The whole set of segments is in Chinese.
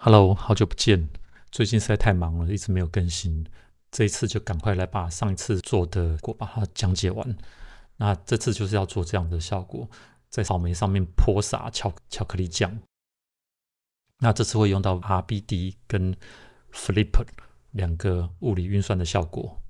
Hello，好久不见，最近实在太忙了，一直没有更新。这一次就赶快来把上一次做的果把它讲解完。那这次就是要做这样的效果，在草莓上面泼洒巧克力酱。那这次会用到 RBD 跟 Flipper 两个物理运算的效果。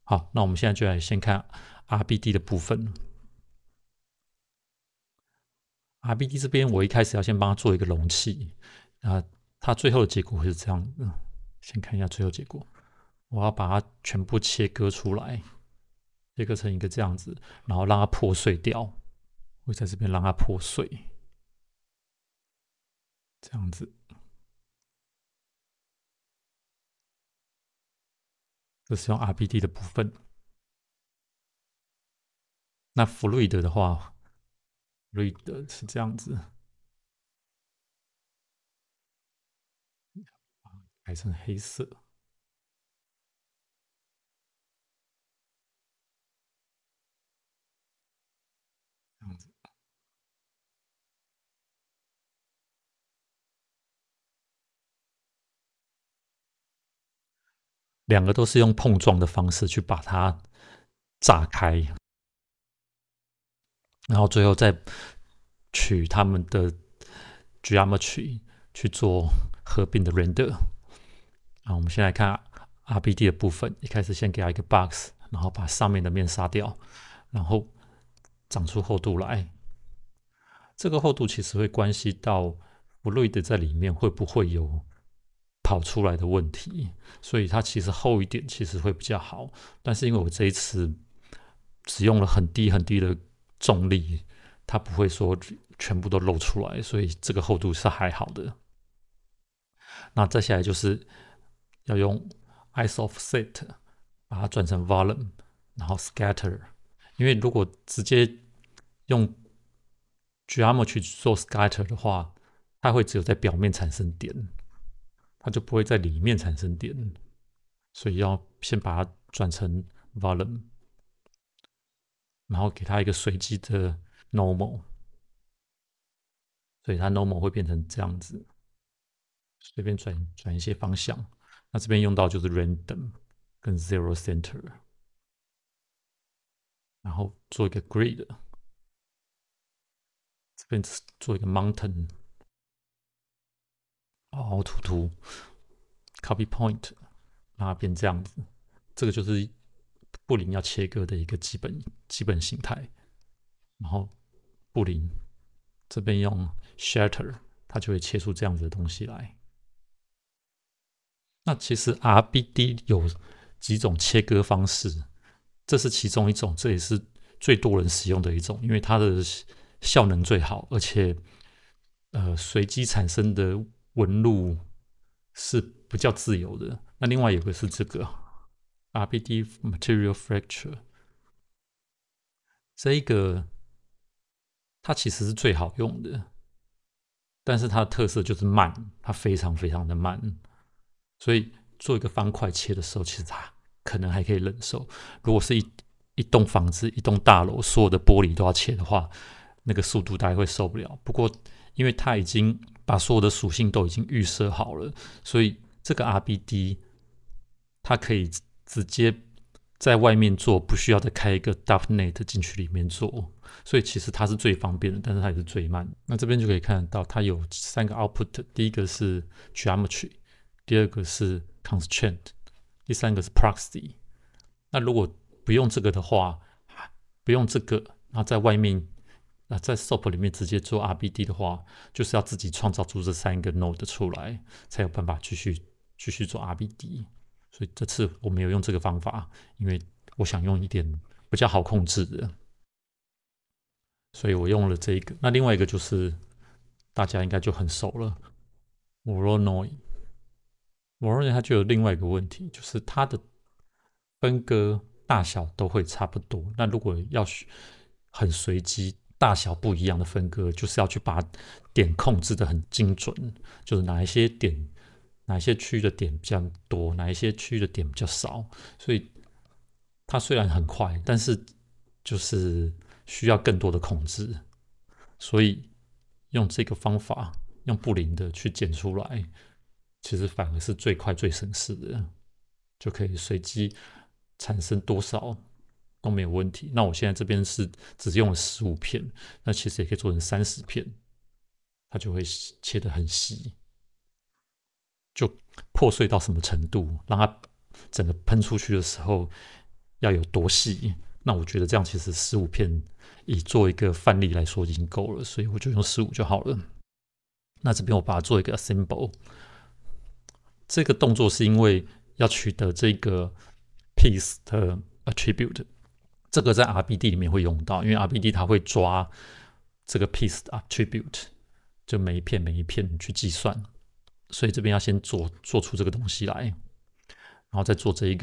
好，那我们现在就来先看 RBD 的部分。RBD 这边我一开始要先帮它做一个容器，它最后的结果会是这样。先看一下最后结果。我要把它全部切割出来，切割成一个这样子，然后让它破碎掉。会在这边让它破碎，这样子。这是用 RBD 的部分。那 Fluid 的话 ，Fluid 是这样子，改成黑色，这样子。两个都是用碰撞的方式去把它炸开，然后最后再取它们的 geometry 去做合并的 render。我们先来看 RBD 的部分，一开始先给它一个 box， 然后把上面的面杀掉，然后长出厚度来。这个厚度其实会关系到 Fluid 在里面会不会有跑出来的问题，所以它其实厚一点其实会比较好。但是因为我这一次只用了很低很低的重力，它不会说全部都露出来，所以这个厚度是还好的。那再下来就是要用 isoffset 把它转成 volume， 然后 scatter。因为如果直接用 geometry 去做 scatter 的话，它会只有在表面产生点，它就不会在里面产生点，所以要先把它转成 volume， 然后给它一个随机的 normal， 所以它 normal 会变成这样子，随便转一些方向。那这边用到就是 random 跟 zero center， 然后做一个 grid， 这边做一个 mountain， 凹凸凸 copy point， 让它变这样子。这个就是布林要切割的一个基本形态。然后布林这边用 shatter， 它就会切出这样子的东西来。那其实 RBD 有几种切割方式，这是其中一种，这也是最多人使用的一种，因为它的效能最好，而且随机产生的纹路是比较自由的。那另外有个是这个 RBD Material Fracture， 这一个它其实是最好用的，但是它的特色就是慢，它非常非常的慢，所以做一个方块切的时候，其实它可能还可以忍受。如果是一栋房子、一栋大楼，所有的玻璃都要切的话，那个速度大概会受不了。不过，因为它已经把所有的属性都已经预设好了，所以这个 RBD 它可以直接在外面做，不需要再开一个 DAFnet 进去里面做，所以其实它是最方便的，但是它也是最慢。那这边就可以看得到，它有3个 output， 第一个是 geometry， 第二个是 constraint， 第三个是 proxy。那如果不用这个的话，不用这个，然后在外面在 SOAP 里面直接做 RBD 的话，就是要自己创造出这3个 node 出来，才有办法继续做 RBD。所以这次我没有用这个方法，因为我想用一点比较好控制的，所以我用了这个。那另外一个就是大家应该就很熟了 Voronoi。Voronoi 它就有另外一个问题，就是它的分割大小都会差不多。那如果要很随机、大小不一样的分割，就是要去把点控制的很精准，就是哪一些区域的点比较多，哪一些区域的点比较少。所以它虽然很快，但是就是需要更多的控制。所以用这个方法用不灵的去剪出来，其实反而是最快最省事的，就可以随机产生多少都没有问题。那我现在这边是只用了15片，那其实也可以做成30片，它就会切得很细，就破碎到什么程度，让它整个喷出去的时候要有多细。那我觉得这样其实15片以做一个范例来说已经够了，所以我就用15就好了。那这边我把它做一个 assemble， 这个动作是因为要取得这个 piece 的 attribute， 这个在 RBD 里面会用到，因为 RBD 它会抓这个 piece 的 attribute， 就每一片每一片去计算，所以这边要先做出这个东西来，然后再做这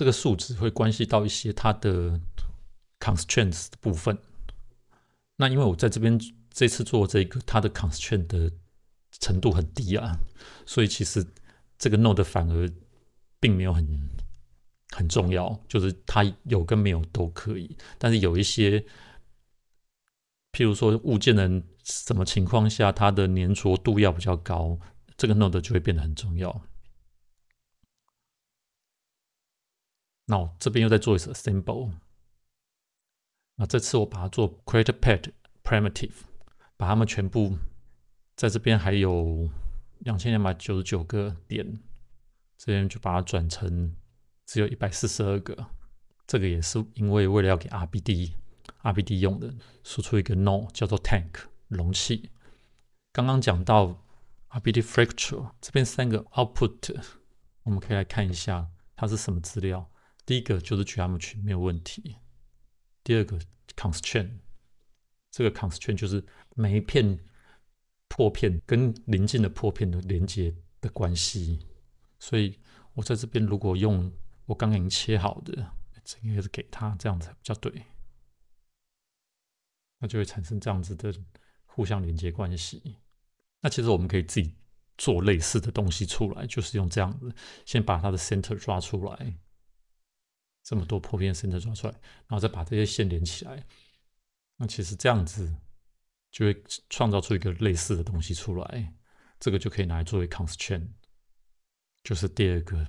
个数值会关系到一些它的 constraints 的部分。那因为我在这次做它的 constraint 的程度很低啊，所以其实这个 node 反而并没有很重要，就是它有跟没有都可以。但是有一些，譬如说物件的什么情况下它的粘着度要比较高，这个 node 就会变得很重要。那我这边又再做一次 assemble， 那这次我把它做 create pad primitive， 把它们全部在这边还有2299个点，这边就把它转成只有142个。这个也是因为了要给 RBD 用的，输出一个 node 叫做 tank 容器。刚刚讲到 RBD fracture， 这边3个 output， 我们可以来看一下它是什么资料。第一个就是 geometry 没有问题，第二个 constraint， 这个 constraint 就是每一片破片跟邻近的破片的连接的关系，所以我在这边如果用我刚刚已经切好的，这应该是给它这样子比较对，那就会产生这样子的互相连接关系。那其实我们可以自己做类似的东西出来，就是用这样子，先把它的 center 抓出来，这么多破片 center 抓出来，然后再把这些线连起来。那其实这样子就会创造出一个类似的东西出来，这个就可以拿来作为 constraint， 就是第二个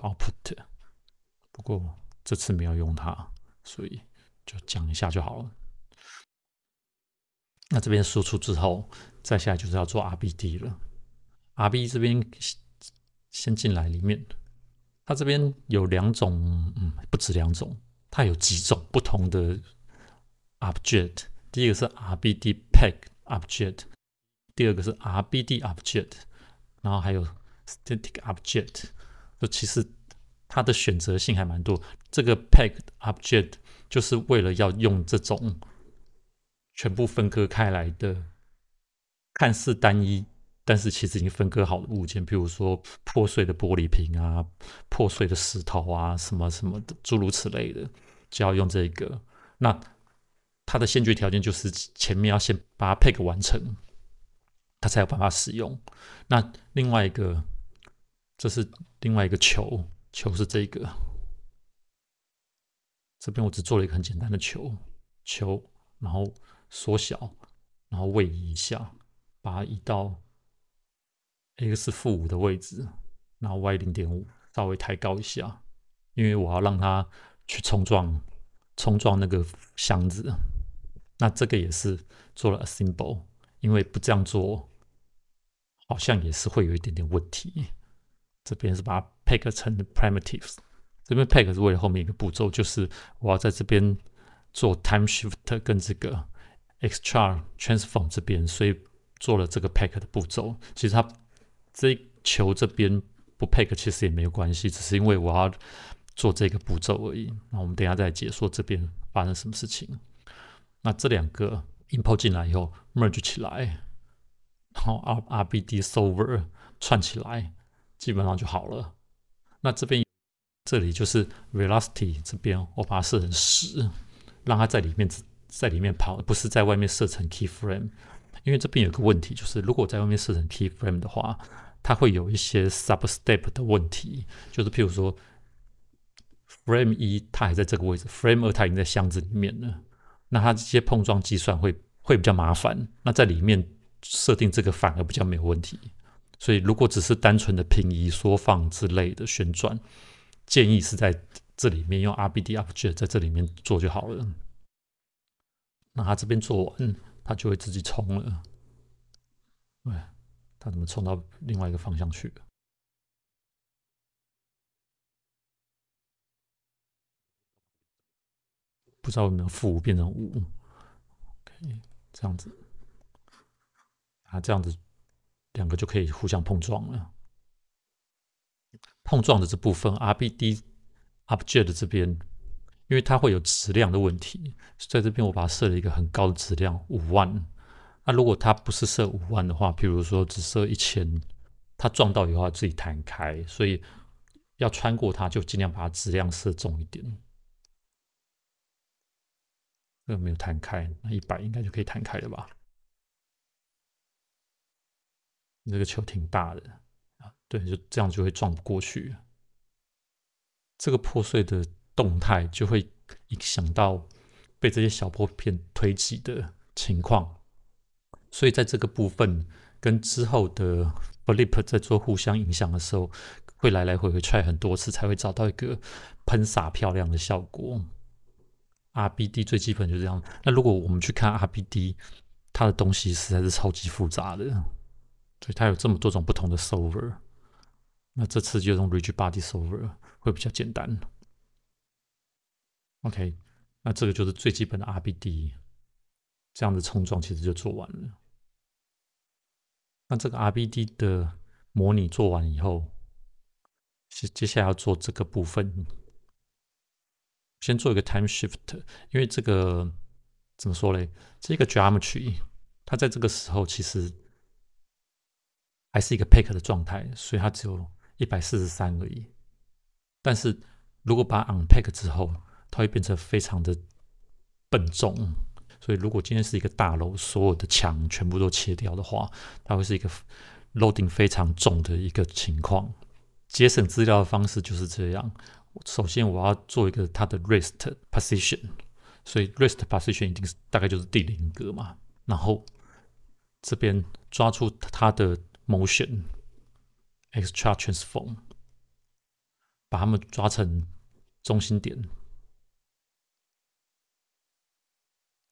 output。不过这次没有用它，所以就讲一下就好了。那这边输出之后，再下来就是要做 RBD 了。RBD 这边先进来里面，它这边有2种，不止2种，它有几种不同的 object。第一个是 RBD Peg Object， 第二个是 RBD Object， 然后还有 Static Object。就其实它的选择性还蛮多。这个 Peg Object 就是为了要用这种全部分割开来的，看似单一，但是其实已经分割好的物件，比如说破碎的玻璃瓶啊、破碎的石头啊，什么什么的，诸如此类的，就要用这个。那它的先决条件就是前面要先把它 peg 完成，它才有办法使用。那另外一个，这是另外一个球是这个，这边我只做了一个很简单的球，然后缩小，然后位移一下，把它移到 x-5 的位置，然后 y0.5 稍微抬高一下，因为我要让它去冲撞那个箱子。那这个也是做了 assemble， 因为不这样做好像也是会有一点点问题。这边是把它 pack 成 primitives， 这边 pack 是为了后面一个步骤，就是我要在这边做 time shift 跟这个 extra transform 这边，所以做了这个 pack 的步骤。其实它这球这边不 pack 其实也没有关系，只是因为我要做这个步骤而已。那我们等一下再解说这边发生什么事情。那这2个 import 进来以后 merge 起来，然后 RBD solver 串起来，基本上就好了。那这里就是 velocity 这边我把它设成10，让它在里面跑，不是在外面设成 keyframe。因为这边有个问题，就是如果在外面设成 keyframe 的话，它会有一些 substep 的问题，就是譬如说 frame 1它还在这个位置， frame 2它已经在箱子里面了，那它这些碰撞计算会比较麻烦。那在里面设定这个反而比较没有问题。所以如果只是单纯的平移、缩放之类的旋转，建议是在这里面用 RBD Object 在这里面做就好了。那它这边做完，它就会自己冲了。哎，它怎么冲到另外一个方向去了？不知道有没有负5变成5。OK， 这样子，这样子两个就可以互相碰撞了。碰撞的这部分 RBD Object 这边，因为它会有质量的问题，在这边我把它设了一个很高的质量5万。那如果它不是设5万的话，比如说只设1000，它撞到以后自己弹开，所以要穿过它就尽量把它质量设重一点。这个没有弹开，那100应该就可以弹开了吧？这个球挺大的啊，对，就这样就会撞不过去。这个破碎的动态就会影响到被这些小破片推挤的情况，所以在这个部分跟之后的 flip 在做互相影响的时候，会来来回回 try 很多次，才会找到一个喷洒漂亮的效果。RBD 最基本就是这样。那如果我们去看 RBD， 它的东西实在是超级复杂的，所以它有这么多种不同的 solver。那这次就用 Rigid Body Solver 会比较简单。OK， 那这个就是最基本的 RBD， 这样的冲撞其实就做完了。那这个 RBD 的模拟做完以后，接下来要做这个部分。先做一个 time shift， 因为这个怎么说嘞？这个 geometry 它在这个时候其实还是一个 peak 的状态，所以它只有143而已。但是如果把它 unpack 之后，它会变成非常的笨重。所以如果今天是一个大楼，所有的墙全部都切掉的话，它会是一个 loading 非常重的一个情况。节省资料的方式就是这样。首先我要做一个它的 rest position， 所以 rest position 一定是大概就是第0格嘛，然后这边抓出它的 motion extra transform， 把它们抓成中心点，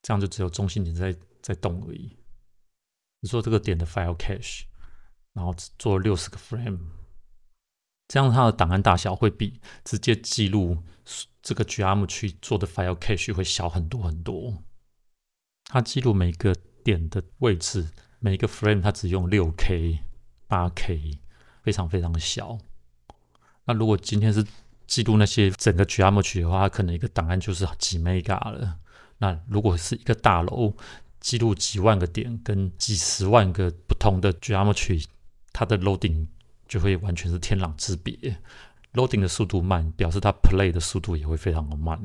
这样就只有中心点在动而已。你做这个点的 file cache， 然后做60个 frame。这样它的档案大小会比直接记录这个 geometry 做的 file cache 会小很多很多。它记录每个点的位置，每一个 frame 它只用 6K、8K， 非常非常的小。那如果今天是记录那些整个 geometry 的话，它可能一个档案就是几 mega 了。那如果是一个大楼，记录几万个点跟几十万个不同的 geometry， 它的 loading就会完全是天壤之别。loading 的速度慢，表示它 play 的速度也会非常的慢。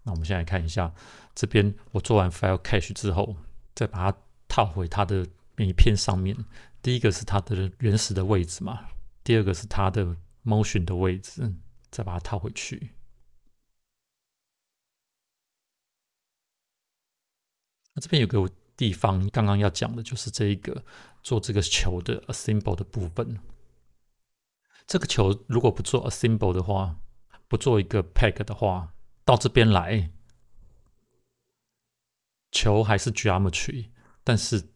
那我们现在看一下，这边我做完 file cache 之后，再把它套回它的每一片上面。第一个是它的原始的位置嘛，第二个是它的 motion 的位置，再把它套回去。那这边有个地方刚刚要讲的就是这一个做这个球的 assemble 的部分。这个球如果不做 assemble 的话，不做一个 pack 的话，到这边来，球还是 geometry， 但是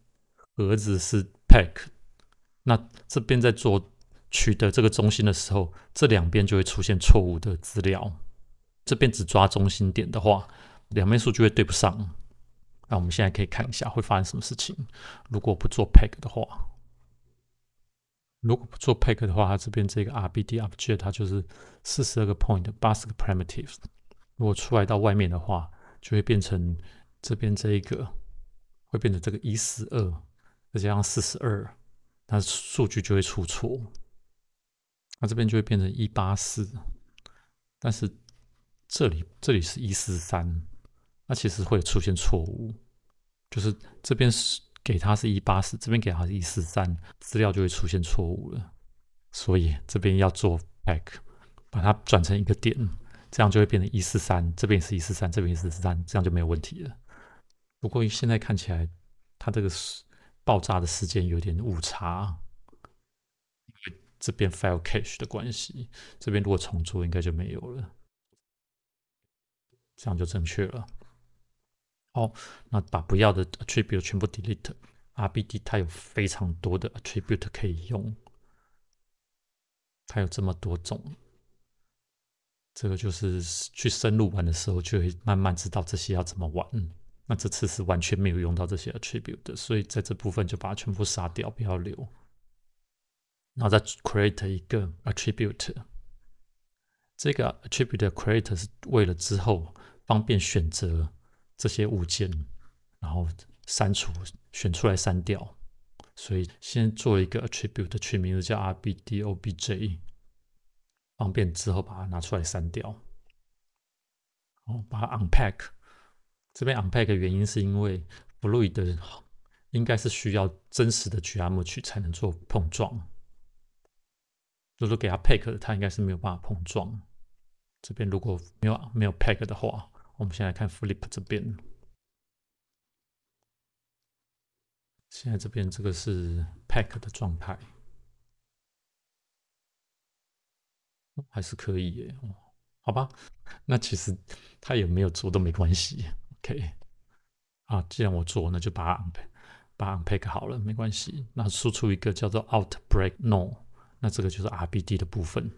盒子是 pack。那这边在做取得这个中心的时候，这两边就会出现错误的资料。这边只抓中心点的话，两边数据会对不上。那我们现在可以看一下会发生什么事情。如果不做 pack 的话，它这边这个 RBD object 它就是42个 point 80个 primitives。如果出来到外面的话，就会变成这边这一个会变成这个142，再加上42，那数据就会出错。那这边就会变成184，但是这里是143，那其实会出现错误，就是这边是给它是184，这边给它是143，资料就会出现错误了。所以这边要做 pack， 把它转成一个点，这样就会变成143，这边也是143，这边也是143，这样就没有问题了。不过现在看起来，它这个爆炸的时间有点误差，因为这边 file cache 的关系，这边如果重做应该就没有了，这样就正确了。好，那把不要的 attribute 全部 delete。RBD 它有非常多的 attribute 可以用，它有这么多种，这个就是去深入玩的时候就会慢慢知道这些要怎么玩。那这次是完全没有用到这些 attribute 的，所以在这部分就把它全部杀掉，不要留。然后再 create 一个 attribute， 这个 attribute 的 create 是为了之后方便选择这些物件，然后删除，选出来删掉。所以先做一个 attribute 取名字叫 rbdobj， 方便之后把它拿出来删掉。把它 unpack。这边 unpack 的原因是因为 Fluid 应该是需要真实的 geometry 才能做碰撞。如果给它 pack 它应该是没有办法碰撞。这边如果没有 pack 的话，我们先来看 flip 这边。现在这边这个是 pack 的状态，还是可以耶。好吧，那其实它也没有做都没关系。OK， 既然我做，那就把它 unpack 好了，没关系。那输出一个叫做 out break no， 那这个就是 RBD 的部分。